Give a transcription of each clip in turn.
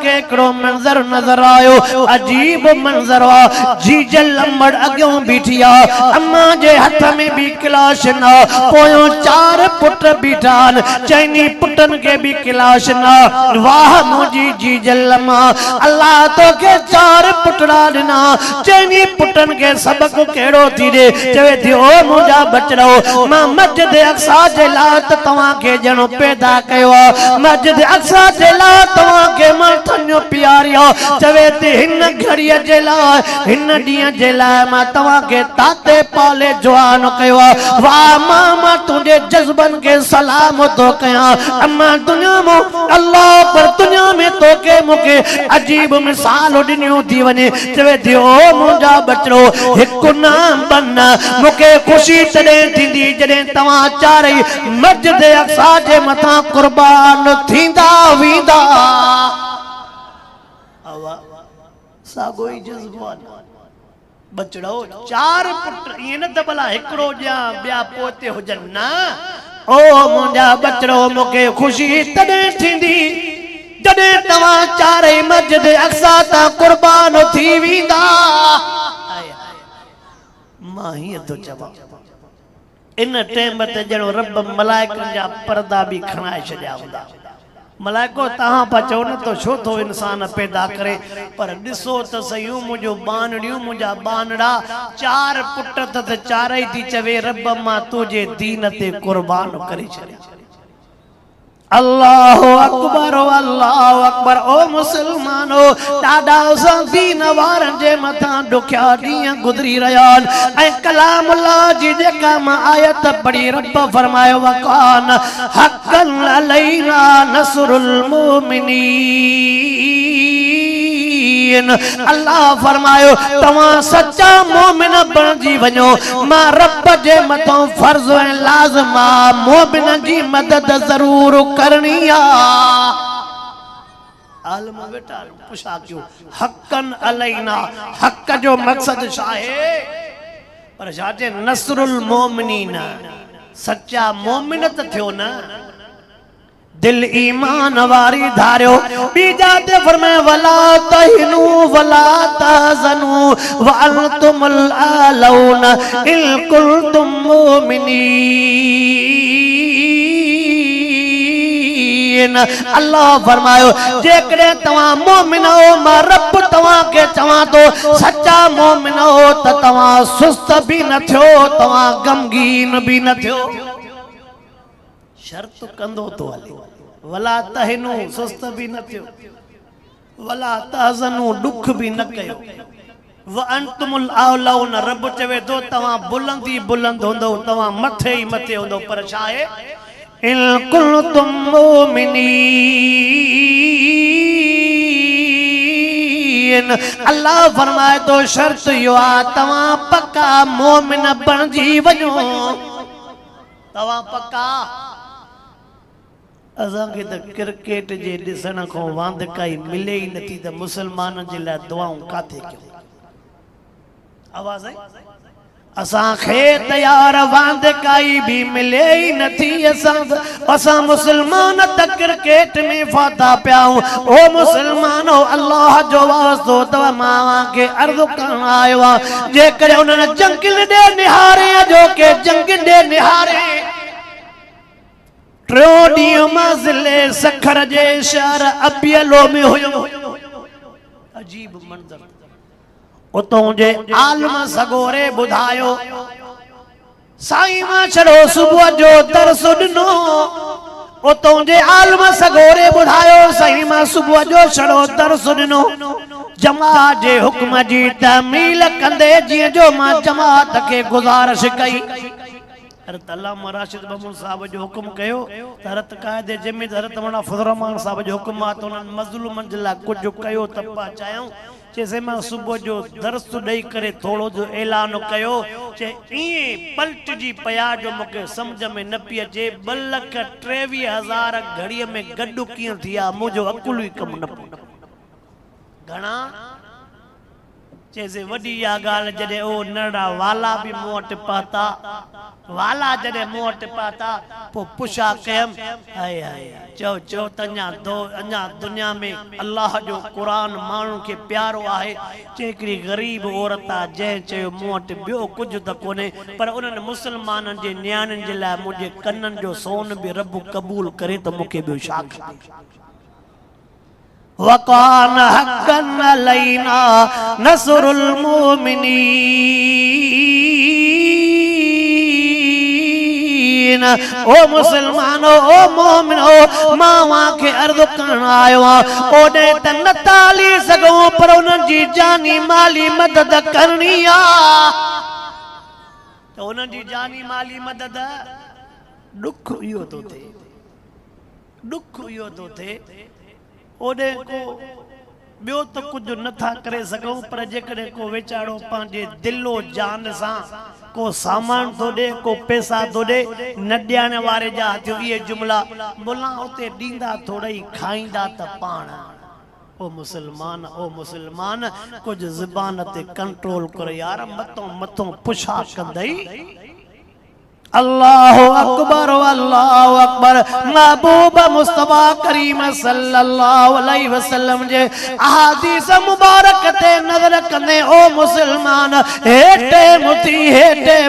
मुके एकड़ो मंजर नजर आयो अजीब मंजर आ जीजल लंबड़ अग्यों बीठिया अम्मा जे हथ में भी क्लाश ना पोयो 4 पुट बीठान चैनी पुटन के भी क्लाश ना वाह मुजी जीजल अम्मा अल्लाह तो के 4 पुटड़ा दिना चैनी पुटन के सबक केड़ो थी दे चवे थी ओ मुजा बचड़ो मां मस्जिद अक्सा जे ला तवा के जणो पैदा कयो मस्जिद अक्सा जे ला तवा के मथन्यो प्यारियो चवे थी हिन घड़िया जे ला हिन दिया जे ला मां तवा के ताते पाले जवान कयो वाह मां तुझे जज्बन के सलाम तो कया अम्मा दुनिया में अल्लाह पर दुनिया में तो के मुके अजीब मिसाल दिनियो थी वने चवे थी ओ मुजा बचड़ो एक नाम बनना मुके खुशी तदे थींदी जदे तवा चारई मस्जिद अक्सा जे मथा कुर्बान थींदा वींदा अवा सागोई जज्बान बचड़ो 4 पुट ये न त भला एकड़ो जा बिया पोते हुजन ना ओ मुंजा बचड़ो मुके खुशी तदे थींदी जदे तवा चारई मस्जिद अक्सा ता कुर्बान थी वींदा माही तो चवा इन टाइम ते जणो रब मलाइकन जा पर्दा भी खणाए छड्या हुंदा मलाइको तहां पा चओ न तो छो तो इंसान पैदा करे पर दिसो त सयूं मुजो बानड़ियूं मुजा बानड़ा 4 पुट त चारई थी चवे रब मां तुझे दीन ते कुर्बान करे छड्या अल्लाह अकबर ओ मुसलमानो दादा सा दीन वारन जे मथा दुखिया दिया गुजरी रयान ए कलाम अल्लाह जी जे काम आयत पढ़ी रब फरमायो वकान हक्कन अलैना नसरुल मोमिनीन अल्लाह फरमायो तवा सच्चा मोमिन बनजी वणो मां रब जे मथो फर्ज है लाज़िम मोमिन जी मदद जरूर करनिया आलम बेटा पुछा क्यों हक्कन अलैना हक जो मकसद शाहे पर जाते नसरुल मोमिनीन सच्चा मोमिन त थियो न दिल ईमान वारी धारियो बीजाते फरमाए वला तहिनु वला तहजनु व अंतुमुल आलौन इल कुंतुम मुमिनीन अल्लाह फरमायो जेकरे तवा मोमिन हो मां रब तवा के चवा तो सच्चा मोमिन हो त तवा सुस्त भी न थियो तवा गमगीन भी न थियो शर्त कंदो तो हले वला तहनु सुस्त भी न थियो वला तहजनु दुख भी न कयो व अंतुमुल आलौन रब चवे तो तवा बुलंदी बुलंद होंदो तवा मथे ही मथे होंदो पर छाए इन कुंतुम मुमिनीन अल्लाह फरमाए तो शर्त यो आ तवा पक्का मोमिन बनजी वणो तवा पक्का असा के त क्रिकेट जे दिसण को वांद काई मिले ही नथी त मुसलमान जे ला दुआऊं काथे क्यों आवाज है असा खे तैयार वांद काई भी मिले ही नथी असा मुसलमान त क्रिकेट में फाता प्याऊं ओ मुसलमानो अल्लाह जो वास्तो तव मावा के अर्ज करण आयो जे करे उन्हनि जंगल दे निहारे जो के जंगल दे निहारे ट्रोडी मंजिले सखर जे शहर अबियलो में हुयो अजीब मंजर उतों जे आलम सगोरे बुधायो साईं मां छड़ो सुबह जो दरस दिनो उतों जे आलम सगोरे बुधायो साईं मां सुबह जो छड़ो दरस दिनो जमात जे हुक्म जी तामील कंदे जी जो मां जमात के गुजारिश कई हरत अल्लामा राशिद बमून साहब जो हुक्म कयो हरत कायदे जमीद हरत मना फजरमान साहब जो हुक्म आ तो मजलूमन जे ला कुछ कयो तपा चायूं जैसे मैं सुबह जो दरस दई करे थोड़ो जो ऐलान कयो चे ई पलट जी पया जो मुके समझ में न पी अचे 2,23,000 घड़ीअ में गड्डू कियां थिया मुजो अकुल ही कम न घणा चेसे वडी या गाल जडे ओ नड़ा वाला भी मोट पाता वाला जडे मोट पाता पो पुछा कयम हाय हाय चो चो तन्या दो अन्या दुनिया में अल्लाह जो कुरान मानू के प्यारो आहे चेकरी गरीब औरत आ जे चे मोट बियो कुछ त कोने पर उन्हनि मुसलमानन जे न्याणन जे लाइ मुझे कन्नन जो सोन भी रब कबूल करे त मुके बियो शा वकान हक्कन अलैना नसरुल मोमिनीन। ओ मुसलमानो ओ मोमिनो मां वहां के अर्ज करण आयो ओडे त न ताली सगो पर उन जी जानी माली मदद करनी आ तो उन जी जानी माली मदद दुख इहो तो थे दुख इहो तो थे ओडे को बियो तो कुछ नथा करे सको पर जेकरे को वेचाड़ो पांजे दिलो जान सा को सामान तो दे को पैसा तो दे न ॾियण वारे जा थियो ये जुमला बोला उते दींदा थोड़ई खाईंदा त पाण ओ मुसलमान कुछ ज़बान ते कंट्रोल कर यार मतो पुछा कंदई अल्लाहु अकबर महबूब मुस्तफा करीम सल्लल्लाहु अलैहि वसल्लम जे अहादीस मुबारक ते नजर कंदे ओ मुसलमान हेटे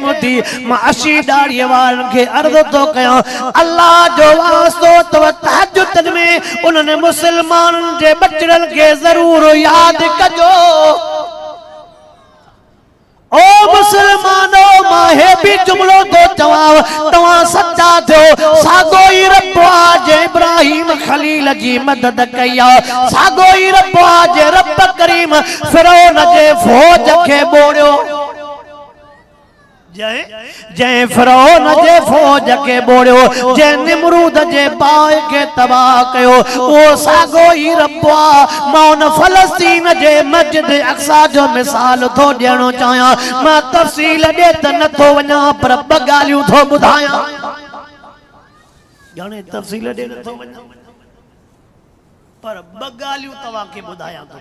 मुती माशी दाढ़ी वारन के अर्ज तो कयो अल्लाह जो वास्तो तो तहज्जुद में उन्होंने मुसलमान जे बचड़न के जरूर याद कजो ओ मुसलमानो माहे भी जुमलो तो जवाब तवा सच्चा थो सागो ही रब आज इब्राहिम खलील जी मदद कया सागो ही रब आज रब करीम फिरौन जे फौज के बोड़ियो जय फिरौन जे फौज के बोड़ियो जे निमरूद जे बाय के तबाह कयो ओ सागो ही रब्बा मौन फलस्तीन जे मस्जिद अक्सा जो मिसाल थो ॾियणो चाहियां मां तफसील ॾे त नथो वञा पर ॿ ॻाल्हियूं थो ॿुधायां ॼाणे तफसील ॾे नथो वञा पर ॿ ॻाल्हियूं तव्हांखे ॿुधायां थो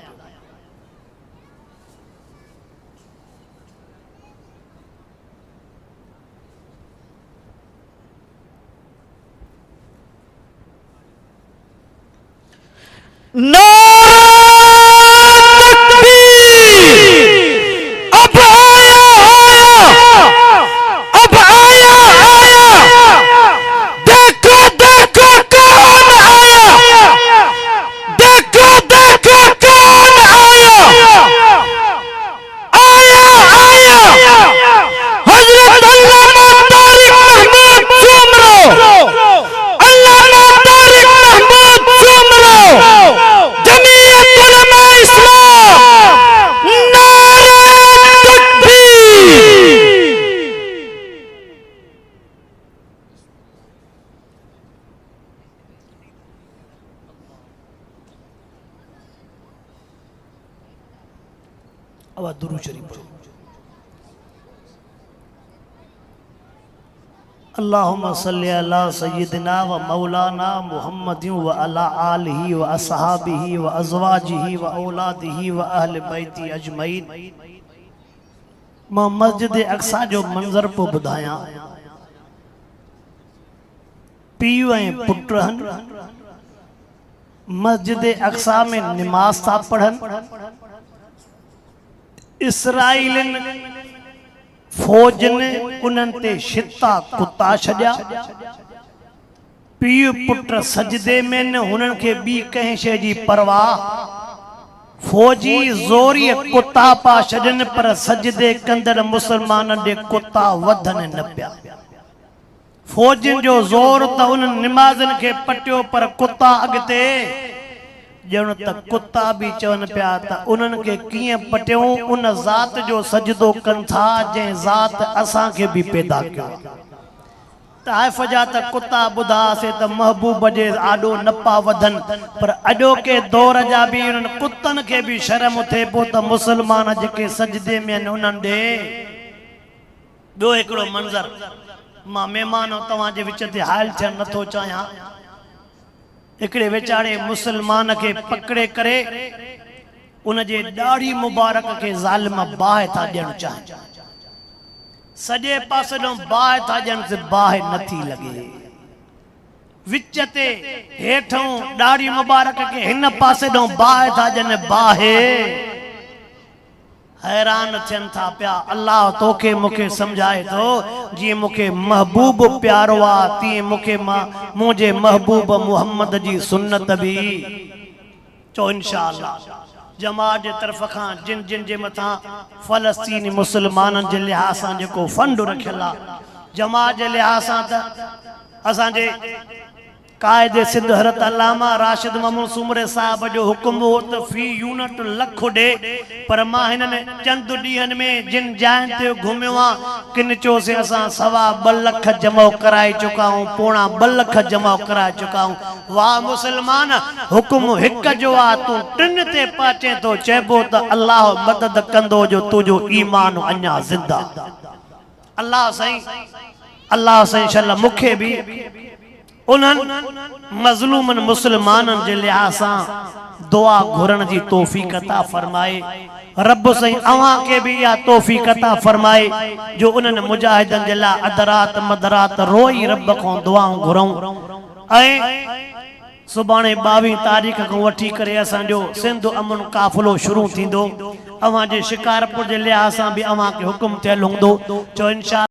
दुरूद शरीफ पढ़ो अल्लाहुम्मा सल्ली अला सय्यिदिना व मौलाना मुहम्मदिन व अला आलिहि व असहाबिहि व अज़वाजिहि व औलादिहि व अहले बैति अजमईन। मां मस्जिद अक्सा जो मंजर पो बुधाया पीउ ऐं पुट मस्जिद अक्सा में नमाज था पढ़न इसराइलन फौज ने उन्हनि ते शिता कुत्ता छॾिया पीउ पुट सजदे में न हुननि खे ॿी कंहिं शइ जी परवाह फौजी ज़ोरी कुत्ता पा छॾनि पर सजदे कंदड़ मुसलमान ॾे कुत्ता वधनि न पिया फौजियुनि जो ज़ोर त उन्हनि निमाज़नि खे पटियो पर कुत्ता अॻिते ॼण त कुत्ता भी चवन पिया त उन्हनि खे कीअं पटियो उन ज़ात जो सजदो कनि था जंहिं ज़ात असां खे भी पैदा कयो ताइफ़ जा त कुत्ता ॿुधासीं त महबूब जे आॾो न पा वधनि पर अॼोके दौर जा भी उन्हनि कुत्तनि खे भी शर्म थिए पोइ त मुसलमान जेके सजदे में आहिनि उन्हनि ॾे ॿियो हिकिड़ो मंज़र मां महिमान तव्हां जे विच ते हाल थियण नथो चाहियां हिकिड़े वेचारे मुसलमान के पकड़े करे उन जे दाढ़ी मुबारक के ज़ालिम बाहि था ॾियणु चाहिनि सॼे पासे ॾों बाहि था ॾियनि से बाहि नथी लॻे विच ते हेठों दाढ़ी मुबारक के हिन पासे ॾों बाहि था ॾियनि बाहि हैरान थियनि था पिया अल्लाह तोखे मूंखे सम्झाए थो जीअं मूंखे महबूब प्यारो आहे तीअं मूंखे मुंहिंजे महबूब मुहम्मद जी सुन्नत बि चो इंशाअल्लाह जमात जे तरफ़ खां जिन जिन जे मथां फ़लस्तीनी मुस्लमाननि जे लिहाज़ सां जेको फंड रखियल आहे जमात जे लिहाज़ सां त असांजे कायदे सिंध हज़रत अल्लामा राशिद महमूद सुमरे साहब जो हुकुम हो त फी यूनिट लख ॾे पर मां हिननि चंद ॾींहंनि में जिन जाइनि ते घुमियो आहियां किन चयोसीं असां 2.25 लख जमा कराए चुका आहियूं पोणा 2 लख जमा कराए चुका आहियूं वाह मुसलमान हुकुम हिक जो आहे तूं टिन ते पहुचे थो चइबो त अल्लाह मदद कंदो जो तुंहिंजो ईमान अञा ज़िंदा अल्लाह साईं इंशाअल्लाह मूंखे बि उन्हनि मज़लूमन मुसलमाननि जे लिहाज़ सां दुआ घुरण जी तौफ़ीक़ अता फरमाए रब साईं अवां के भी या तौफ़ीक़ अता फरमाए जो उन्हनि मुजाहिदनि जे लाइ अदरात मदरात रोई रब खां दुआऊं घुरऊं ऐं सुभाणे 22 तारीख़ खां वठी करे असांजो सिंध अमन काफ़िलो शुरू थींदो अवां जे शिकारपुर जे लिहाज़ सां बि अवां खे हुकुम थियल हूंदो चो इंशा